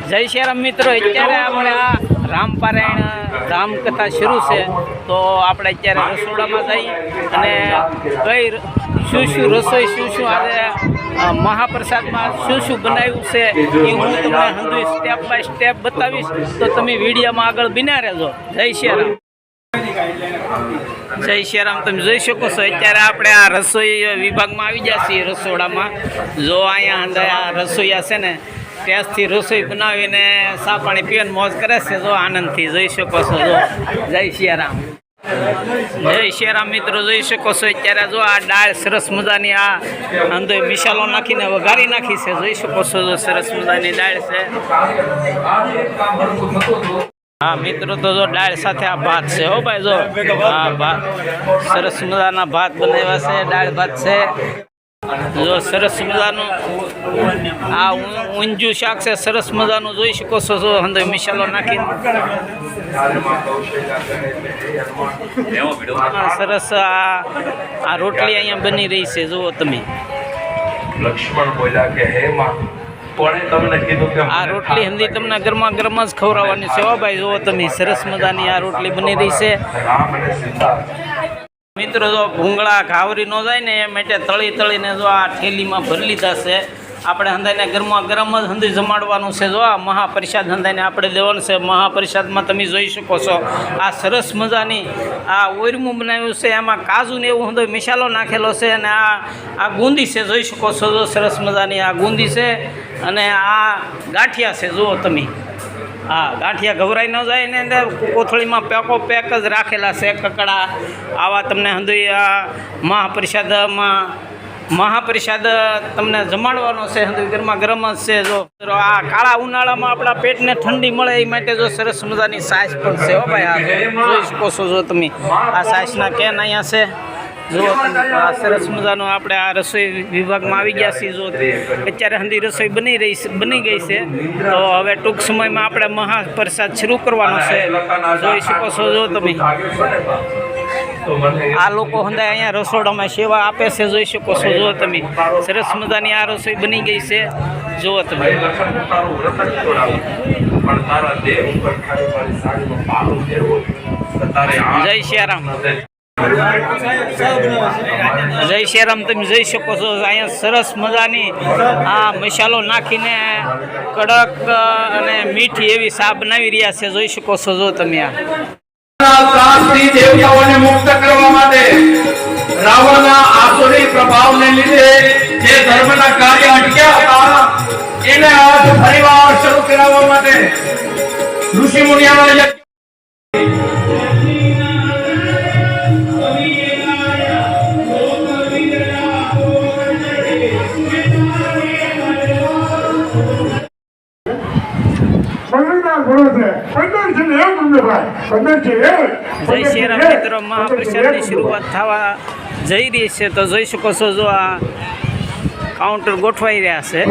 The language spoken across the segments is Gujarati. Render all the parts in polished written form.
જય શ્રી રામ મિત્રો, અત્યારે આપણે આ રામપારાયણ રામકથા શરૂ છે તો આપણે અત્યારે રસોડામાં જઈ અને કઈ શું રસોઈ શું આજે મહાપ્રસાદમાં શું બનાવ્યું છે એ હું તમને હંધું સ્ટેપ બાય સ્ટેપ બતાવીશ, તો તમે વિડીયોમાં આગળ બિના રહેજો। જય શ્રી રામ। જય શ્રી રામ। તમે જોઈ શકો છો અત્યારે આપણે આ રસોઈ વિભાગમાં આવી ગયા છીએ રસોડામાં। જો અહીંયા આ રસોઈયા છે ને ગેસથી રસોઈ બનાવીને ચા પાણી પીને મોજ કરે છે, જો આનંદથી જોઈ શકો છો। જો જય શ્રી રામ। જય શ્રી રામ મિત્રો, જોઈ શકો છો અત્યારે જો આ દાળ સરસ મજાની આ અંદર મિસાલો નાખીને વઘારી નાખી છે, જોઈ શકો છો। જો સરસ મજાની દાળ છે। હા મિત્રો, તો જો દાળ સાથે આ ભાત છે હો ભાઈ। જો આ ભાત સરસ મજાના ભાત બનાવ્યા છે, દાળ ભાત છે। જો સરસ મજાનું આ ઊંધિયું શાક છે, સરસ મજાનું જોઈ શકો છો। જો અંદર મિસાલો નાખીને સરસ આ રોટલી અહીંયા બની રહી છે, જુઓ તમે। લક્ષ્મણ બોલ્યા કે હે માં, કોણે તમને કીધું કે આ રોટલી હંધી તમને ગરમા ગરમ જ ખવડાવવાની છે હો ભાઈ। જુઓ તમે સરસ મજાની આ રોટલી બની રહી છે મિત્રો। જો ભૂંગળા ઘાવરી ન જાય ને એ માટે તળીને જો આ થેલીમાં ભરી લીધા છે। આપણે હંધાઈને ગરમા ગરમ જ હંધી જમાડવાનું છે। જો આ મહાપ્રસાદ હંધાઈને આપણે દેવાનું છે। મહાપ્રસાદમાં તમે જોઈ શકો છો આ સરસ મજાની આ ઓરમું બનાવ્યું છે, એમાં કાજુ ને એવું હંધો મિસાલો નાખેલો છે, અને આ ગુંદી છે, જોઈ શકો છો। જો સરસ મજાની આ ગુંદી છે, અને આ ગાંઠિયા છે, જુઓ તમે। હા, ગાંઠિયા ઘવરાઈ ન જાય ને કોથળીમાં પેકો પેક જ રાખેલા છે કકડા। આવા તમને હંધુઈ આ મહાપ્રસાદ તમને જમાડવાનો છે, હંધુઈ ગરમા ગરમ જ છે। જો આ કાળા ઉનાળામાં આપણા પેટને ઠંડી મળે એ માટે જો સરસ મજાની સાસ પણ છે હો ભાઈ। આ જોઈ શકો છો। જો તમે આ સાસના કેન અહીંયા છે, જો આ સરસ મજાનો આપણે આ રસોઈ વિભાગમાં આવી ગયા છીએ। જો અત્યારે હંધી રસોઈ બની ગઈ છે, તો હવે ટૂંક સમયમાં આપણે મહાપ્રસાદ શરૂ કરવાનો છે, જોઈ શકો છો। જો તમે આ લોકો હંધાય અહીંયા રસોડામાં સેવા આપે છે, જોઈ શકો છો। જો તમે સરસ મજાની આ રસોઈ બની ગઈ છે, જુઓ તમે। જય શ્રી રામ। જય શ્રી રામ। તમે જોઈ શકો છો અહીંયા સરસ મજાની આ મસાલો નાખીને કડક અને મીઠી એવી ચા બનાવી રહ્યા છે, જોઈ શકો છો। જો તમે દેવતાઓને મુક્ત કરવા માટે રાવણના આસુરી પ્રભાવને લીધે જે ધર્મના કાર્ય અટક્યા હતા એને આજ ફરીવાર શરૂ કરાવવા માટે ઋષિ મુનિઓએ જય શ્રી રામ મિત્રો, મહાપ્રસાદની શરૂઆત થવા જઈ રહી છે, તો જોઈ શકો છો। જો આ કાઉન્ટર ગોઠવાઈ રહ્યા છે।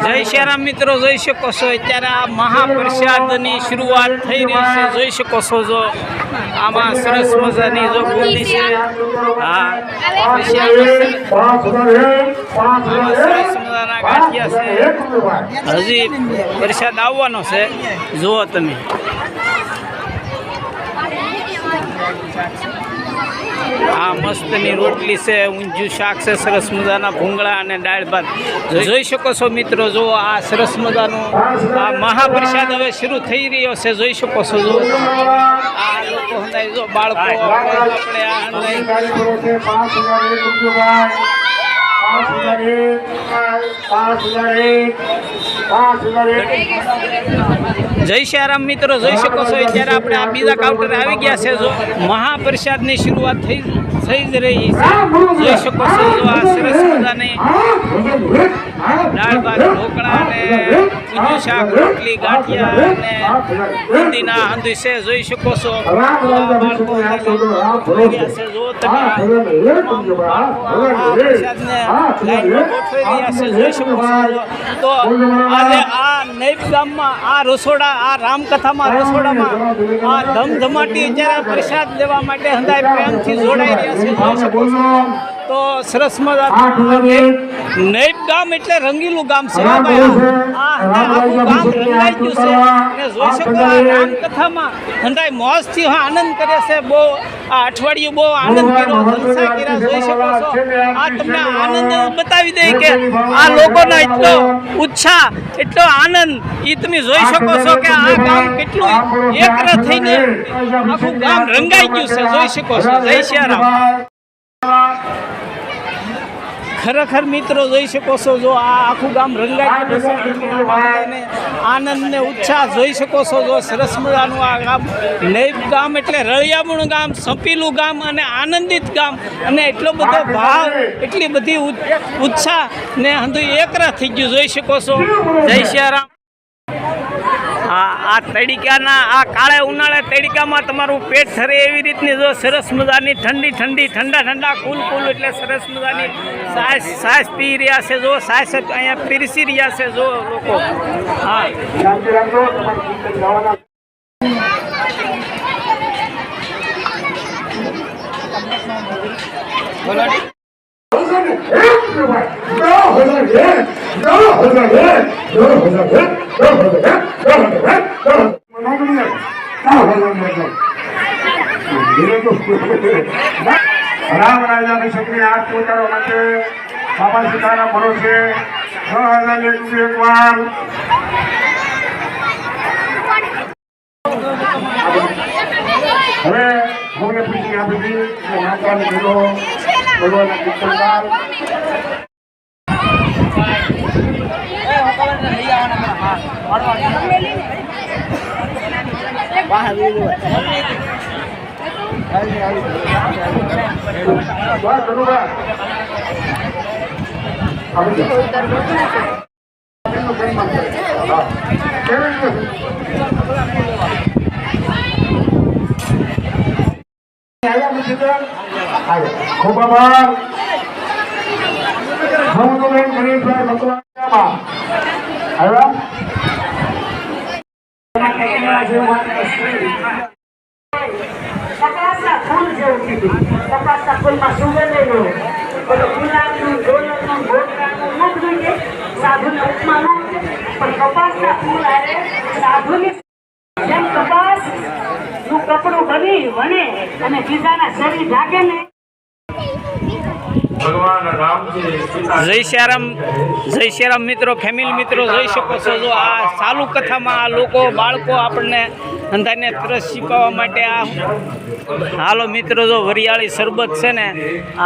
જય શ્રી રામ મિત્રો, જોઈ શકો છો અત્યારે આ મહાપ્રસાદની શરૂઆત થઈ રહી છે, જોઈ શકો છો। જો આમાં સરસ મજાની જો બુંદી છે, હા સરસ મજાના ગાંઠિયા છે, હજી પ્રસાદ આવવાનો છે, જુઓ તમે। આ મસ્તની રોટલી છે, ઊંધિયું શાક છે, સરસ મજાના ભૂંગળા અને દાળ ભાત જોઈ શકો છો મિત્રો। જો આ સરસ મજાનું આ મહાપ્રસાદ હવે શરૂ થઈ રહ્યો છે, જોઈ શકો છો। જો આ હંધાઈ જો બાળકો આપણે આ હંધાઈ જય શ્યારામ મિત્રો, જોઈ શકો છો અત્યારે આપણે આ બીજા કાઉન્ટર આવી ગયા છે. જો મહાપ્રસાદની શરૂઆત થઈ જ રહી છે. જોઈ શકો છો જો આ સરસ મજાની દાળ ભાત ઢોકળા અને ઊંધિયું શાક રોટલી ગાંઠિયા અને બુંદીના હંધી છે. જોઈ શકો છો બાળકો ગયા છે. જો તમે પ્રસાદને લાઈનમાં ગોઠવી રહ્યા છે. જોઈ શકો છો. તો આજે આ નૈપ ગામમાં આ રસોડા, આ રામકથામાં રસોડામાં આ ધમધમાટી જ્યારે પ્રસાદ લેવા માટે હંધાઈ પ્રેમથી જોડાઈ રહ્યા છે. જોઈ શકો છો. તો સરસ મજા નૈપ ગામ એટલે રંગીલું ગામ છે. આ આખું ગામ રંગાઈ ગયું છે. અને જોઈ શકો આ રામકથામાં હંધાઈ મોજથી આનંદ કરે છે. બહુ આ અઠવાડિયું બહુ આનંદ કર્યો, જલસા કર્યા. જોઈ શકો છો. આ તમને આનંદ બતાવી દે કે આ લોકોનો એટલો ઉત્સાહ, એટલો આનંદ એ તમે જોઈ શકો છો કે આ ગામ કેટલું એકર થઈને આખું ગામ રંગાઈ ગયું છે. જોઈ શકો છો. જય શ્યારામ. ખરેખર મિત્રો જોઈ શકો છો. જો આ આખું ગામ રંગાઈ ગયું છે. આનંદ ને ઉત્સાહ જોઈ શકો છો. જો સરસ મજાનું આ ગામ નૈપ ગામ એટલે રળિયામણું ગામ, સંપીલું ગામ અને આનંદિત ગામ, અને એટલો બધો ભાવ, એટલી બધી ઉત્સાહ ને હંધુ એકરા થઈ ગયું. જોઈ શકો છો. જય શ્યારામ. આ તડીકાના આ કાળે ઉનાળે તડીકામાં તમારું પેટ ઠરે એવી રીતની જો સરસ મજાની ઠંડા કુલ એટલે સરસ મજાની સાસ પી રહ્યા છે. જો સાસ અહીંયા પીરસી રહ્યા છે. જો લોકો હા રામ રાજાની છોકરી હાથ ઉતારવા માટે બાબા સીતારામ ભરોસે 6001 વાર હવે મને પૂછી આપી દી કે માતાને ભેગો ભગવાનના કીર્તનકાર ખૂબ આભાર. હું તો બેન ગરીબભાઈ ભગવાનમાં આવ્યા. કપાસના ફૂલ જેવું કીધું. કપાસના ફૂલમાં સુગંધ એનો બધો ગુલાબનું, ડોલરનું, ગોગરાનું મુખ જોઈએ, સાધુને ઉપમાનું. પણ કપાસના ફૂલ આરે સાધુની જેમ કપાસનું કપડું બની વણે અને બીજાના શરીર ઢાકે ને. જય શ્યારામ મિત્રો, ફેમિલી મિત્રો જોઈ શકો છો. જો આ ચાલુ કથામાં આ લોકો બાળકો આપણને અંધાને તરસ શીખવવા માટે આ હાલો મિત્રો જો વરિયાળી શરબત છે ને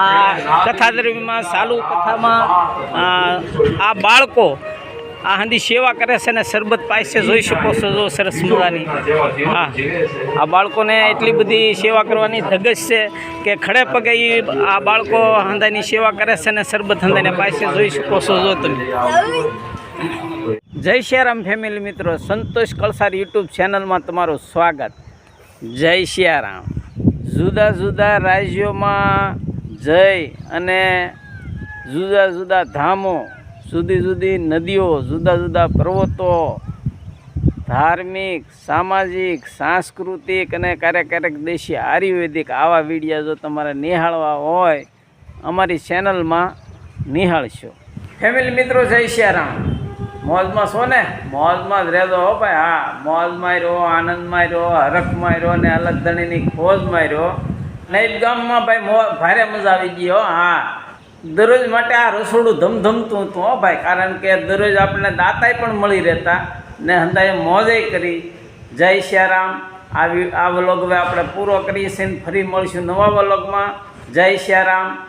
આ કથાદ્રવ્યમાં ચાલુ કથામાં આ બાળકો આ હંધી સેવા કરે છે ને શરબત પાય જોઈ શકો છો. જો સરસ મજાની હા આ બાળકોને એટલી બધી સેવા કરવાની ધગશ છે કે ખડે પગે આ બાળકો હંધાની સેવા કરે છે ને શરબત હંધાને પાય જોઈ શકો છો. જો તમે જય શ્યારામ ફેમિલી મિત્રો, સંતોષ કળસાર યુટ્યુબ ચેનલમાં તમારું સ્વાગત. જય શ્યારામ. જુદા જુદા રાજ્યોમાં જઈ અને જુદા જુદા ધામો, જુદી જુદી નદીઓ, જુદા જુદા પર્વતો, ધાર્મિક, સામાજિક, સાંસ્કૃતિક અને ક્યારેક દેશી આયુર્વેદિક આવા વિડીયો જો તમારે નિહાળવા હોય અમારી ચેનલમાં નિહાળશો. ફેમિલી મિત્રો જય શ્યારામ. મોજમાં છો ને? મોજમાં જ રહેજો હો ભાઈ. હા મોજમાં રહ્યો, આનંદમાં રહ્યો, હરખમાં રહ્યો ને અલગ ધણીની ખોજમાં રહ્યો. નૈપ ગામમાં ભાઈ ભારે મજા આવી ગઈ હો. હા દરરોજ માટે આ રસોડું ધમધમતું હતું હો ભાઈ, કારણ કે દરરોજ આપણને દાતાય પણ મળી રહેતા ને હંધાએ મોજે કરી. જય શ્યારામ. આ વ્લોગ હવે આપણે પૂરો કરીએ છીએ ને ફરી મળીશું નવા વ્લોગમાં. જય શ્રી રામ.